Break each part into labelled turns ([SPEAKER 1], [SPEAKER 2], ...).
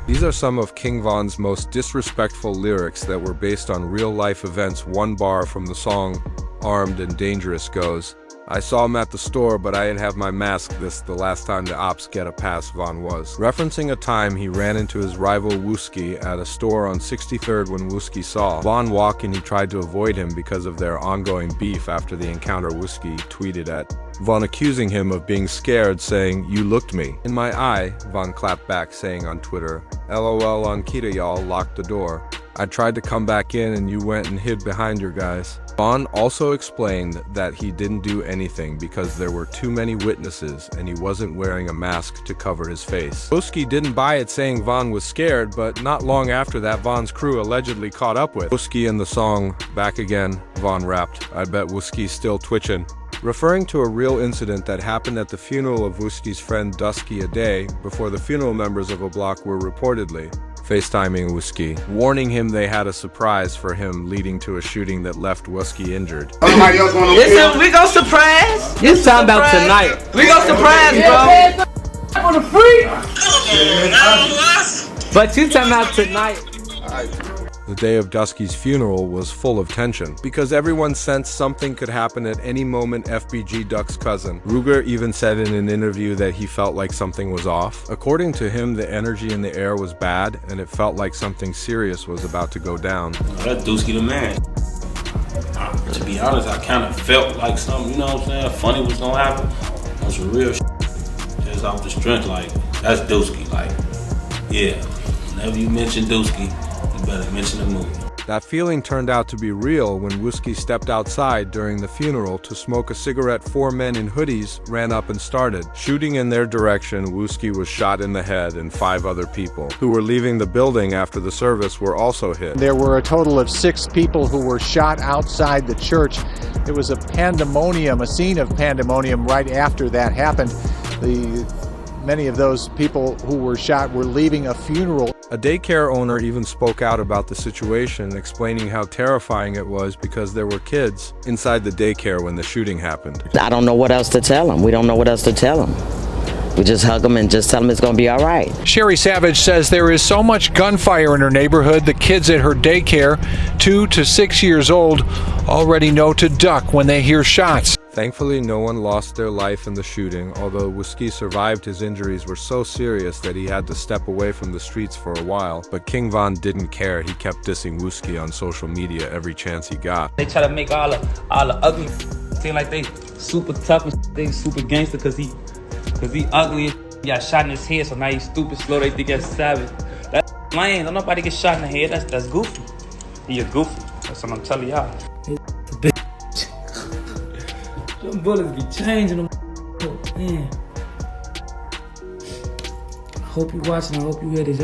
[SPEAKER 1] These are some of King Von's most disrespectful lyrics that were based on real-life events. One bar from the song Armed and Dangerous goes, "I saw him at the store, but I didn't have my mask. This the last time the ops get a pass," Von was. Referencing a time he ran into his rival Wooski at a store on 63rd when Wooski saw Von walk and he tried to avoid him because of their ongoing beef. After the encounter, Wooski tweeted at Von accusing him of being scared, saying, "You looked me in my eye." Von clapped back, saying on Twitter, "LOL on Kita, y'all locked the door. I tried to come back in and you went and hid behind your guys." Von also explained that he didn't do anything because there were too many witnesses and he wasn't wearing a mask to cover his face. Wooski didn't buy it, saying Von was scared, but not long after that, Von's crew allegedly caught up with Wooski in the song Back Again. Von rapped, "I bet Wooski's still twitching," referring to a real incident that happened at the funeral of Wooski's friend Dusky a day before the funeral members of a block were reportedly FaceTiming Wooski, warning him they had a surprise for him, leading to a shooting that left Wooski injured.
[SPEAKER 2] Listen, we go surprise.
[SPEAKER 3] It's time about tonight.
[SPEAKER 2] We go surprise, bro.
[SPEAKER 3] On the free. But you talking about tonight.
[SPEAKER 1] The day of Dusky's funeral was full of tension because everyone sensed something could happen at any moment. FBG Duck's cousin Ruger even said in an interview that he felt like something was off. According to him, the energy in the air was bad and it felt like something serious was about to go down.
[SPEAKER 4] That's Dusky the man. To be honest, I kind of felt like something, you know what I'm saying, funny was gonna happen. On some real shit. Just off the strength, like, that's Dusky. Like, yeah, whenever you mention Dusky, you better mention the movie.
[SPEAKER 1] That feeling turned out to be real when Wooski stepped outside during the funeral to smoke a cigarette. 4 men in hoodies ran up and started shooting in their direction. Wooski was shot in the head and 5 other people who were leaving the building after the service were also hit.
[SPEAKER 5] There were a total of 6 people who were shot outside the church. It was a pandemonium, a scene of pandemonium right after that happened. Many of those people who were shot were leaving a funeral.
[SPEAKER 1] A daycare owner even spoke out about the situation, explaining how terrifying it was because there were kids inside the daycare when the shooting happened.
[SPEAKER 6] I don't know what else to tell them. We don't know what else to tell them. We just hug them and just tell them it's going to be all right.
[SPEAKER 7] Sherry Savage says there is so much gunfire in her neighborhood, the kids at her daycare, 2 to 6 years old, already know to duck when they hear shots.
[SPEAKER 1] Thankfully, no one lost their life in the shooting, although Wooski survived. His injuries were so serious that he had to step away from the streets for a while. But King Von didn't care. He kept dissing Wooski on social media every chance he got.
[SPEAKER 2] They try to make all the ugly seem like they super tough and they super gangster because he ugly. He got shot in his head, so now he's stupid slow. They think that's savage. That's lame. Don't nobody get shot in the head. That's goofy. He a goofy. That's what I'm telling y'all. Them bullets be changing them. Man. I hope you watching. I hope you hear this.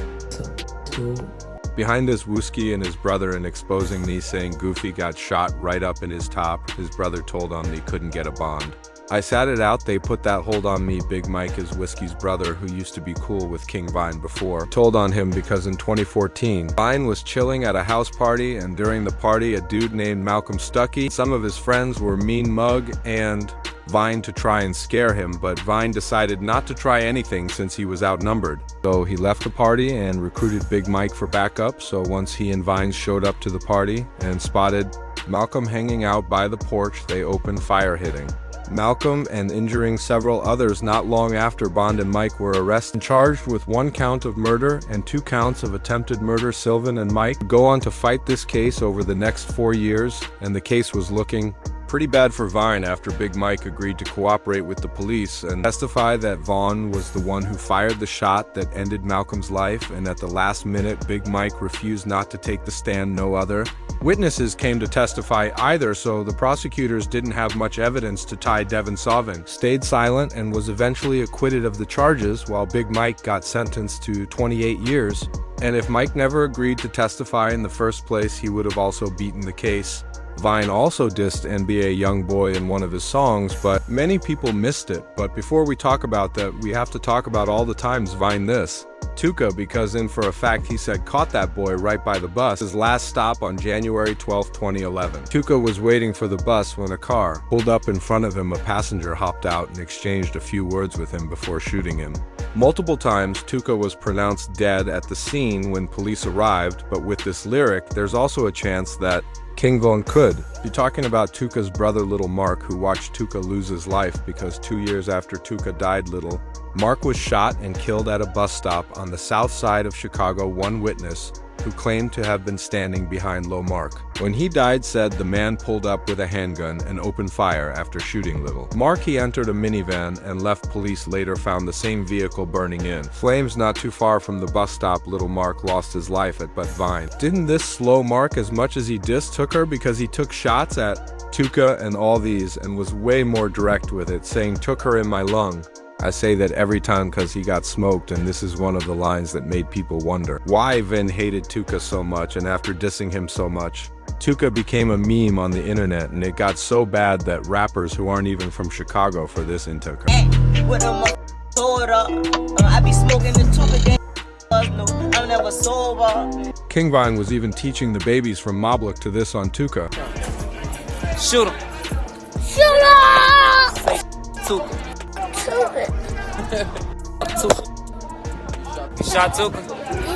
[SPEAKER 2] Dude.
[SPEAKER 1] Behind us, Wooski and his brother, in exposing me, saying Goofy got shot right up in his top. His brother told on me couldn't get a bond. I sat it out. They put that hold on me. Big Mike is Wooski's brother, who used to be cool with King Vine before. Told on him because in 2014, Vine was chilling at a house party, and during the party, a dude named Malcolm Stuckey, some of his friends were Mean Mug and Vine to try and scare him, but Vine decided not to try anything since he was outnumbered. So he left the party and recruited Big Mike for backup. So once he and Vine showed up to the party and spotted Malcolm hanging out by the porch, they opened fire, hitting Malcolm and injuring several others. Not long after, Bond and Mike were arrested and charged with 1 count of murder and 2 counts of attempted murder. Sylvan and Mike go on to fight this case over the next 4 years, and the case was looking pretty bad for Vine after Big Mike agreed to cooperate with the police and testify that Vaughn was the one who fired the shot that ended Malcolm's life, and at the last minute, Big Mike refused not to take the stand. No other witnesses came to testify either, so the prosecutors didn't have much evidence to tie Devin Sauvin. Stayed silent and was eventually acquitted of the charges, while Big Mike got sentenced to 28 years. And if Mike never agreed to testify in the first place, he would have also beaten the case. Vine also dissed NBA Youngboy in one of his songs, but many people missed it. But before we talk about that, we have to talk about all the times Vine this. Tuka, because in for a fact he said caught that boy right by the bus, his last stop on January 12, 2011. Tuka was waiting for the bus when a car pulled up in front of him. A passenger hopped out and exchanged a few words with him before shooting him. Multiple times, Tuka was pronounced dead at the scene when police arrived, but with this lyric, there's also a chance that King Von could be talking about Tuka's brother Little Mark, who watched Tuka lose his life because 2 years after Tuka died, Little Mark was shot and killed at a bus stop on the south side of Chicago. One witness who claimed to have been standing behind Lil Mark when he died said the man pulled up with a handgun and opened fire after shooting Little Mark. He entered a minivan and left. Police later found the same vehicle burning in flames not too far from the bus stop. Little Mark lost his life at But Vine. Didn't this slow Mark as much as he took her, because he took shots at Tuka and all these and was way more direct with it, saying took her in my lung. I say that every time because he got smoked, and this is one of the lines that made people wonder why Vin hated Tuka so much, and after dissing him so much, Tuka became a meme on the internet, and it got so bad that rappers who aren't even from Chicago for this in Tuka.
[SPEAKER 8] I be smoking the Tuka game. I'm never sober.
[SPEAKER 1] King Von was even teaching the babies from Moblik to this on Tuka.
[SPEAKER 2] Shoot him.
[SPEAKER 8] Shoot up!
[SPEAKER 2] Tuka.
[SPEAKER 8] Tuka.
[SPEAKER 2] Tuka. You shot Tuka?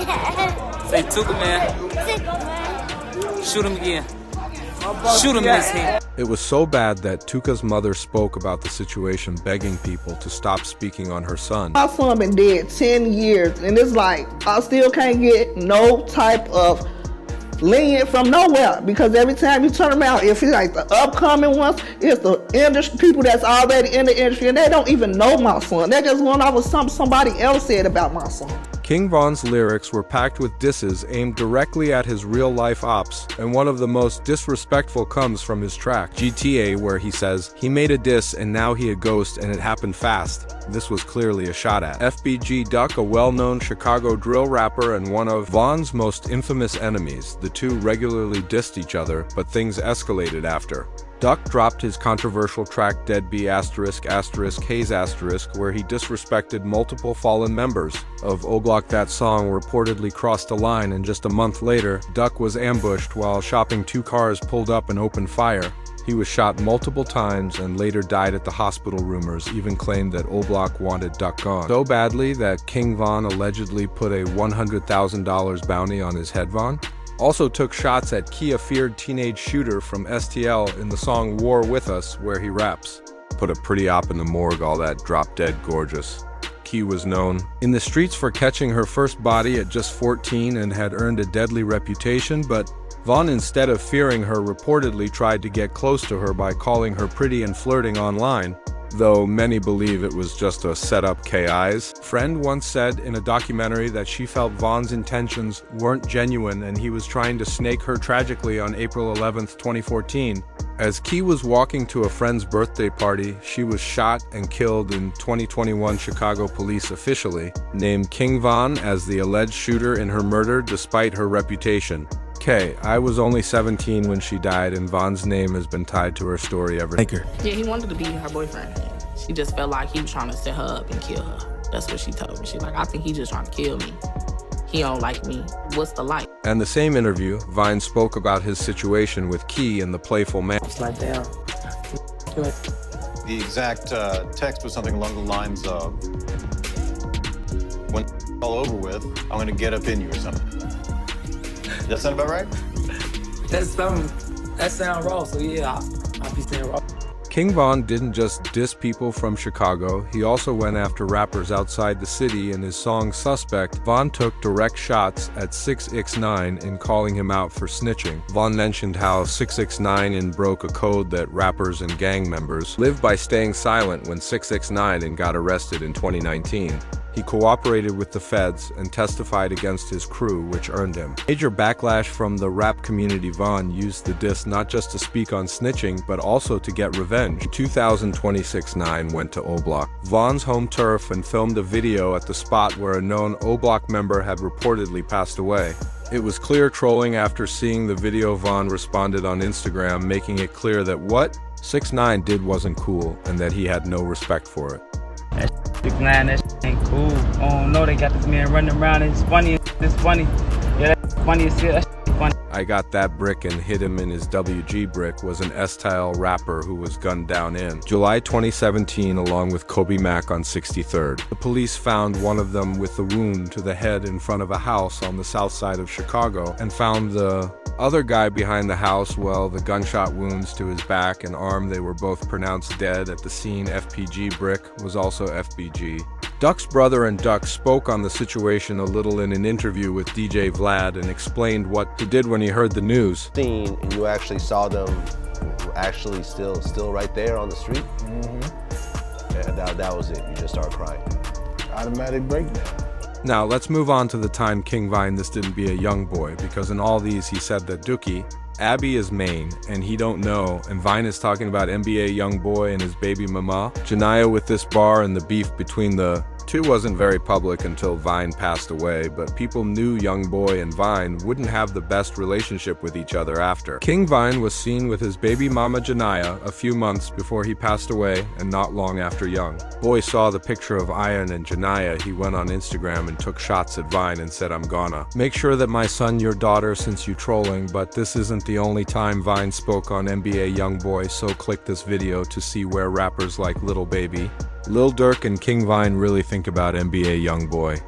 [SPEAKER 8] Yeah.
[SPEAKER 2] Say Tuka, man.
[SPEAKER 8] Tuka, man.
[SPEAKER 2] Shoot him again. Shoot him in his head.
[SPEAKER 1] It was so bad that Tuka's mother spoke about the situation, begging people to stop speaking on her son.
[SPEAKER 9] My son been dead 10 years, and it's like I still can't get no type of lenient from nowhere, because every time you turn around, if it's like the upcoming ones, it's the industry people that's already in the industry, and they don't even know my son. They just went off with somebody else said about my son.
[SPEAKER 1] King Von's lyrics were packed with disses aimed directly at his real-life ops, and one of the most disrespectful comes from his track, GTA, where he says, he made a diss and now he a ghost and it happened fast. This was clearly a shot at FBG Duck, a well-known Chicago drill rapper and one of Von's most infamous enemies. The two regularly dissed each other, but things escalated after. Duck dropped his controversial track Dead B***** Hayes***, where he disrespected multiple fallen members of O Block. That song reportedly crossed a line, and just a month later, Duck was ambushed while shopping. 2 cars pulled up and opened fire. He was shot multiple times and later died at the hospital. Rumors even claimed that O Block wanted Duck gone so badly that King Von allegedly put a $100,000 bounty on his head. Von also took shots at Key, a feared teenage shooter from STL, in the song War With Us, where he raps, "Put a pretty op in the morgue, all that drop dead gorgeous." Key was known in the streets for catching her first body at just 14 and had earned a deadly reputation, but Von, instead of fearing her, reportedly tried to get close to her by calling her pretty and flirting online, though many believe it was just a set-up. K.I.'s friend once said in a documentary that she felt Von's intentions weren't genuine and he was trying to snake her. Tragically, on April 11, 2014, as Key was walking to a friend's birthday party, she was shot and killed in 2021. Chicago police officially named King Von as the alleged shooter in her murder, despite her reputation. I was only 17 when she died, and Von's name has been tied to her story ever since.
[SPEAKER 10] Yeah, he wanted to be her boyfriend. She just felt like he was trying to set her up and kill her. That's what she told me. She's like, I think he just trying to kill me. He don't like me. What's the like?
[SPEAKER 1] And the same interview, Vine spoke about his situation with Key and the playful man.
[SPEAKER 10] It's like, damn.
[SPEAKER 11] The exact text was something along the lines of, when it's all over with, I'm gonna get up in you or something. Does that sound about right?
[SPEAKER 10] That sound raw, so yeah, I'll be saying raw.
[SPEAKER 1] King Von didn't just diss people from Chicago, he also went after rappers outside the city. In his song Suspect, Von took direct shots at 6ix9ine in calling him out for snitching. Von mentioned how 6ix9ine broke a code that rappers and gang members live by staying silent when 6ix9ine got arrested in 2019. He cooperated with the feds and testified against his crew, which earned him major backlash from the rap community. Von used the diss not just to speak on snitching, but also to get revenge. In 2020, 6ix9ine went to O Block, Von's home turf, and filmed a video at the spot where a known O Block member had reportedly passed away. It was clear trolling. After seeing the video, Von responded on Instagram, making it clear that what 6ix9ine did wasn't cool and that he had no respect for it.
[SPEAKER 2] 6ix9ine, ain't cool. Oh no, they got this man running around. It's funny. It's funny. Yeah, that's funny as hell. That funny.
[SPEAKER 1] I got that brick and hit him in his WG brick was an S-Style rapper who was gunned down in July 2017 along with Kobe Mack on 63rd. The police found one of them with a wound to the head in front of a house on the south side of Chicago and found the other guy behind the house, well, the gunshot wounds to his back and arm, they were both pronounced dead at the scene. FPG brick was also FBG. Duck's brother and Duck spoke on the situation a little in an interview with DJ Vlad and explained what he did when he heard the news.
[SPEAKER 12] And you actually saw them actually still right there on the street? Mm-hmm. And that was it, you just started crying.
[SPEAKER 13] Automatic breakdown.
[SPEAKER 1] Now, let's move on to the time King Vine this didn't be a young boy, because in all these he said that Dookie, Abby is Maine, and he don't know, and Vine is talking about NBA young boy and his baby mama. Janiyah with this bar and the beef between the two wasn't very public until Vine passed away, but people knew young boy and Vine wouldn't have the best relationship with each other after. King Vine was seen with his baby mama Janiyah a few months before he passed away and not long after young. Boy saw the picture of Ian and Janiyah, he went on Instagram and took shots at Vine and said, "I'm gonna make sure that my son your daughter since you trolling, but this isn't the only time Vine spoke on NBA YoungBoy, so click this video to see where rappers like Lil Baby, Lil Durk and King Vine really think about NBA YoungBoy.